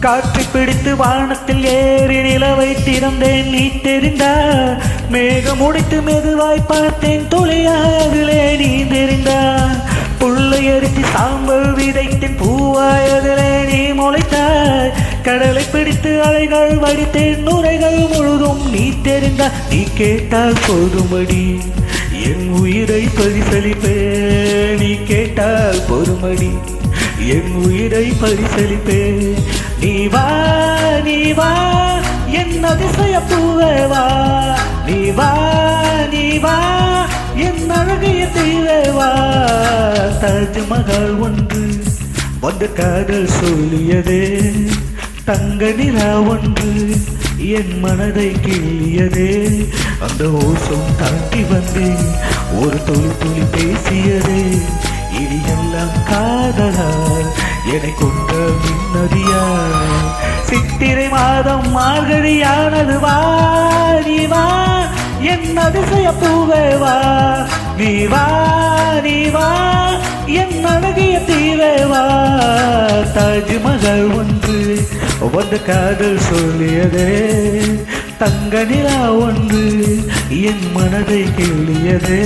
காற்று பிடித்து வானத்தில் ஏறி நிலவை திறந்தேன் நீ தெரிந்தார். மேகம் உடைத்து மெதுவாய் பார்த்தேன் துளியாய் அதிலே நீ தெரிந்தார். புல்லை அரித்து சாம்பல் விதைத்தேன் பூவாய் அதிலே நீ முளைத்தாய். கடலை பிடித்து அலைகள் வடித்தேன் நுரைகள் முழுதும் நீ தெரிந்தார். நீ கேட்டால் போதுமடி என் உயிரை பரிசளிப்பே. நீ கேட்டால் போதுமடி என் உயிரை பரிசளிப்பே. நீ வா நீ வா என் அதிசய பூவே வா. நீ வா நீ வா என் அழகிய தீவே வா. தாஜ்மஹால் ஒன்று வந்த காதல் சொல்லியதே. தங்க நிலா ஒன்று என் மனதை கிள்ளியதே. அந்த ஓசம் தாண்டி வந்து ஒரு துளி துளி பேசியதே. இது எல்லாம் காதலால் என்னை கொண்ட மின்னதியா. சித்திரை மாதம் மார்கழியானது வா. நீ வா என் அதிசய பூவே வா. நீ வா நீ வா என் அழகிய தீவே வா. தாஜ்மஹால் ஒன்று வந்த காதல் சொல்லியதே. தங்க நிலா ஒன்று என் மனதை கிள்ளியதே.